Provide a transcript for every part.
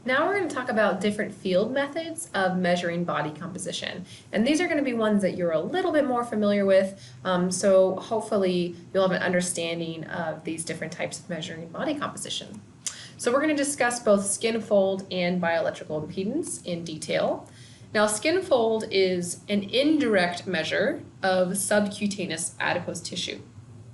Now we're going to talk about different field methods of measuring body composition. And these are going to be ones that you're a little bit more familiar with, so hopefully you'll have an understanding of these different types of measuring body composition. So we're going to discuss both skinfold and bioelectrical impedance in detail. Now, skinfold is an indirect measure of subcutaneous adipose tissue.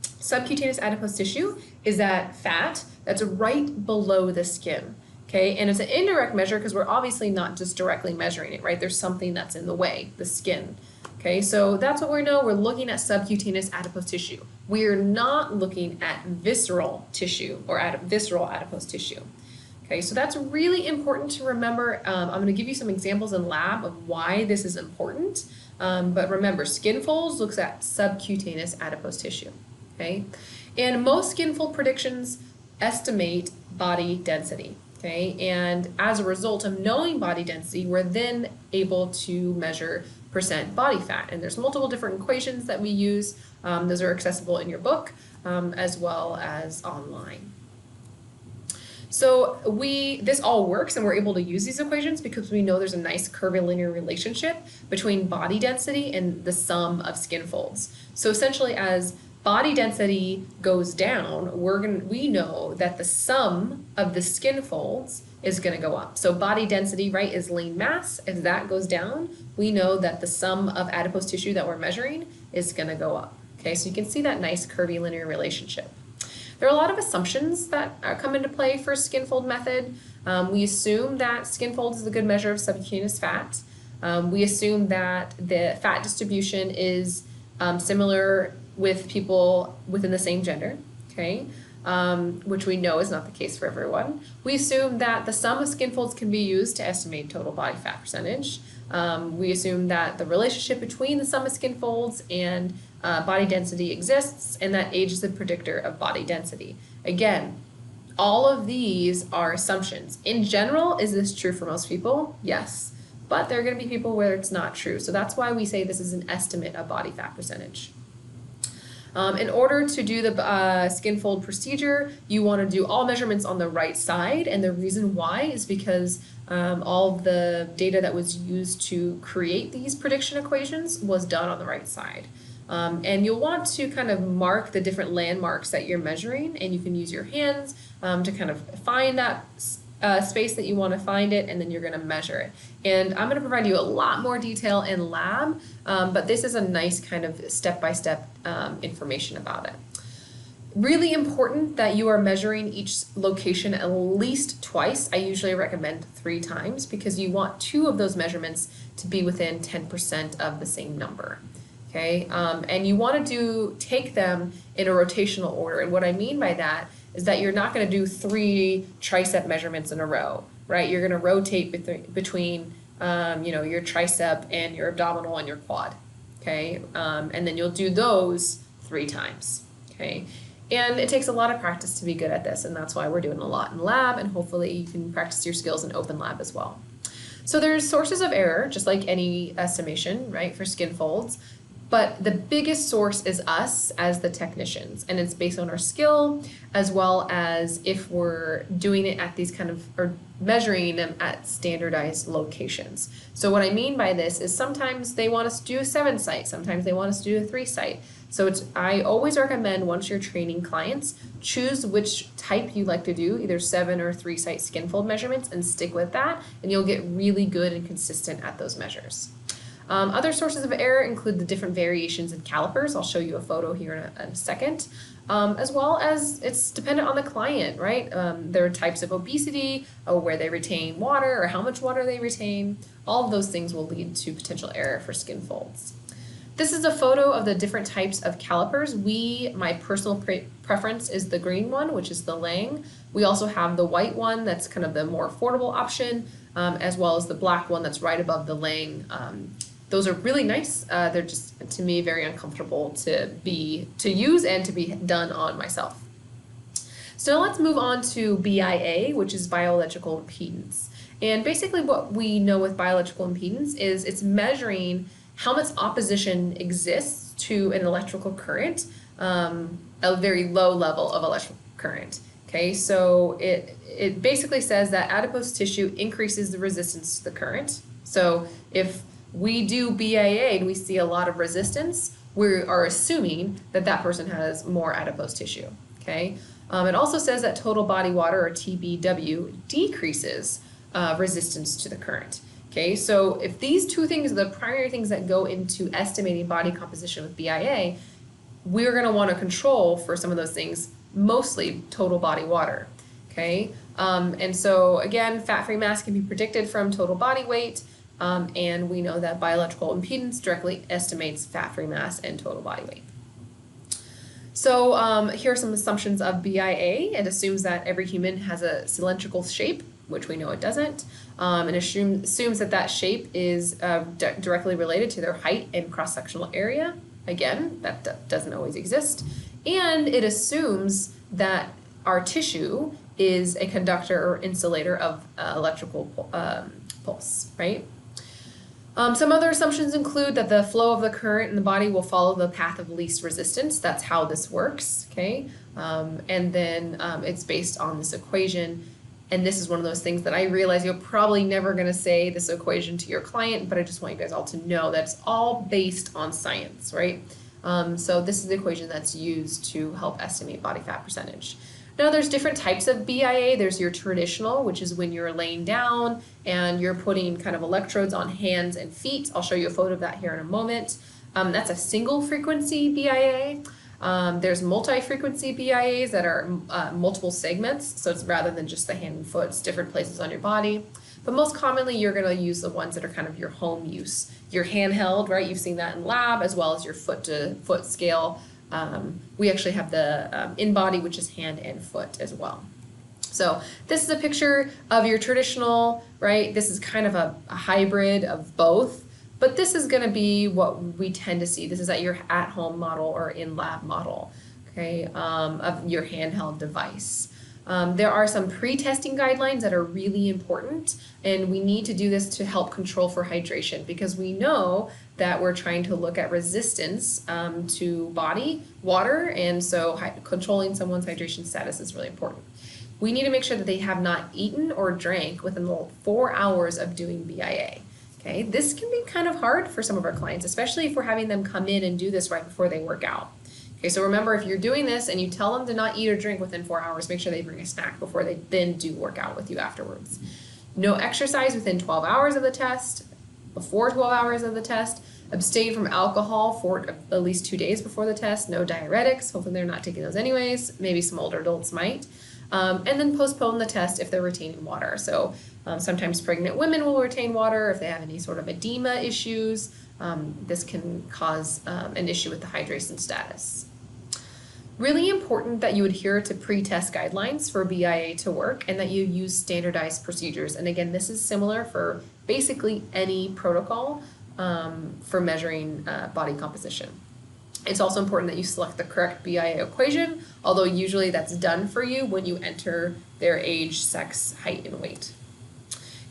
Subcutaneous adipose tissue is that fat that's right below the skin. Okay, and it's an indirect measure because we're obviously not just directly measuring it, right? There's something that's in the way, the skin. Okay, so that's what we know. We're looking at subcutaneous adipose tissue. We're not looking at visceral tissue or visceral adipose tissue. Okay, so that's really important to remember. I'm going to give you some examples in lab of why this is important. But remember, skinfolds looks at subcutaneous adipose tissue. Okay, and most skinfold predictions estimate body density. Okay, and as a result of knowing body density, we're then able to measure percent body fat. And there's multiple different equations that we use. Those are accessible in your book as well as online. So this all works and we're able to use these equations because we know there's a nice curvilinear relationship between body density and the sum of skin folds. So essentially, as body density goes down, we know that the sum of the skin folds is going to go up. So body density, right, is lean mass. As that goes down, we know that the sum of adipose tissue that we're measuring is going to go up. Okay, so you can see that nice curvilinear relationship. There are a lot of assumptions that come into play for skinfold method. We assume that skinfold is a good measure of subcutaneous fat. We assume that the fat distribution is similar with people within the same gender, okay, which we know is not the case for everyone. We assume that the sum of skin folds can be used to estimate total body fat percentage. We assume that the relationship between the sum of skin folds and body density exists, and that age is a predictor of body density. Again, all of these are assumptions. In general, is this true for most people? Yes, but there are going to be people where it's not true. So that's why we say this is an estimate of body fat percentage. In order to do the skinfold procedure, you want to do all measurements on the right side, and the reason why is because all of the data that was used to create these prediction equations was done on the right side. And you'll want to kind of mark the different landmarks that you're measuring, and you can use your hands to kind of find that space that you want to find it, and then you're going to measure it. And I'm going to provide you a lot more detail in lab, but this is a nice kind of step-by-step information about it. Really important that you are measuring each location at least twice. I usually recommend 3 times because you want 2 of those measurements to be within 10% of the same number. Okay, and you want to take them in a rotational order. And what I mean by that is that you're not going to do 3 tricep measurements in a row, right? You're going to rotate between your tricep and your abdominal and your quad, okay? And then you'll do those 3 times, okay? And it takes a lot of practice to be good at this, and that's why we're doing a lot in lab, and hopefully you can practice your skills in open lab as well. So there's sources of error, just like any estimation, right, for skin folds. But the biggest source is us as the technicians, and it's based on our skill as well as if we're doing it at these or measuring them at standardized locations. So what I mean by this is sometimes they want us to do a 7 site, sometimes they want us to do a 3 site. So I always recommend once you're training clients, choose which type you like to do, either 7 or 3 site skinfold measurements, and stick with that, and you'll get really good and consistent at those measures. Other sources of error include the different variations in calipers. I'll show you a photo here in a second, as well as it's dependent on the client, right? There are types of obesity, where they retain water or how much water they retain. All of those things will lead to potential error for skin folds. This is a photo of the different types of calipers. My personal preference is the green one, which is the Lang. We also have the white one that's kind of the more affordable option, as well as the black one that's right above the Lang. Those are really nice. They're just, to me, very uncomfortable to use and to be done on myself. So now let's move on to BIA, which is bioelectrical impedance. And basically what we know with bioelectrical impedance is it's measuring how much opposition exists to an electrical current, a very low level of electrical current. Okay, so it basically says that adipose tissue increases the resistance to the current. So if we do BIA and we see a lot of resistance, we are assuming that that person has more adipose tissue. Okay, it also says that total body water, or TBW, decreases resistance to the current. Okay, so if these two things are the primary things that go into estimating body composition with BIA, we're going to want to control for some of those things, mostly total body water. Okay, and so again, fat-free mass can be predicted from total body weight, and we know that bioelectrical impedance directly estimates fat-free mass and total body weight. So here are some assumptions of BIA. It assumes that every human has a cylindrical shape, which we know it doesn't, and assumes that that shape is directly related to their height and cross-sectional area. Again, that doesn't always exist. And it assumes that our tissue is a conductor or insulator of electrical pulse, right? Some other assumptions include that the flow of the current in the body will follow the path of least resistance. That's how this works, okay? And then it's based on this equation. And this is one of those things that I realize you're probably never going to say this equation to your client, but I just want you guys all to know that it's all based on science, right? So this is the equation that's used to help estimate body fat percentage. Now there's different types of BIA. There's your traditional, which is when you're laying down and you're putting kind of electrodes on hands and feet. I'll show you a photo of that here in a moment. That's a single frequency BIA. There's multi-frequency BIAs that are multiple segments, so it's rather than just the hand and foot, it's different places on your body. But most commonly, you're going to use the ones that are kind of your home use. Your handheld, right? You've seen that in lab, as well as your foot-to-foot scale. We actually have the in-body, which is hand and foot as well. So this is a picture of your traditional, right? This is kind of a hybrid of both. But this is going to be what we tend to see. This is at your at-home model or in-lab model, okay, of your handheld device. There are some pre-testing guidelines that are really important, and we need to do this to help control for hydration, because we know that we're trying to look at resistance to body water, and so controlling someone's hydration status is really important. We need to make sure that they have not eaten or drank within the 4 hours of doing BIA. Okay, this can be kind of hard for some of our clients, especially if we're having them come in and do this right before they work out. Okay, so remember, if you're doing this and you tell them to not eat or drink within 4 hours, make sure they bring a snack before they then do work out with you afterwards. No exercise within 12 hours of the test, before 12 hours of the test. Abstain from alcohol for at least 2 days before the test. No diuretics. Hopefully they're not taking those anyways. Maybe some older adults might. And then postpone the test if they're retaining water. So sometimes pregnant women will retain water if they have any sort of edema issues. This can cause an issue with the hydration status. Really important that you adhere to pre-test guidelines for BIA to work, and that you use standardized procedures. And again, this is similar for basically any protocol for measuring body composition. It's also important that you select the correct BIA equation, although usually that's done for you when you enter their age, sex, height, and weight.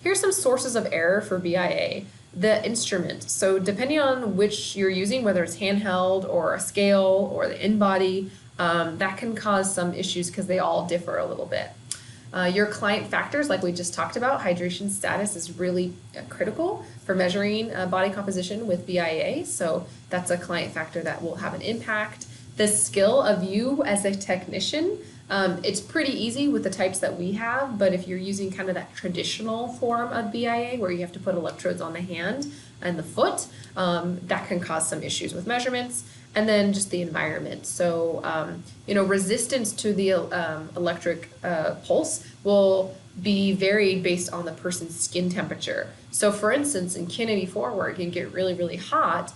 Here's some sources of error for BIA. The instrument. So depending on which you're using, whether it's handheld or a scale or the in-body, that can cause some issues because they all differ a little bit. Your client factors, like we just talked about, hydration status is really critical for measuring body composition with BIA, so that's a client factor that will have an impact. The skill of you as a technician, it's pretty easy with the types that we have, but if you're using kind of that traditional form of BIA where you have to put electrodes on the hand and the foot, that can cause some issues with measurements. And then just the environment. So, resistance to the electric pulse will be varied based on the person's skin temperature. So for instance, in Kennedy Fort where it can get really, really hot,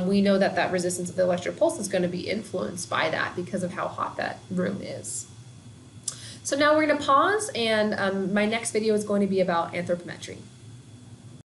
we know that that resistance of the electric pulse is going to be influenced by that because of how hot that room is. So now we're going to pause, and my next video is going to be about anthropometry.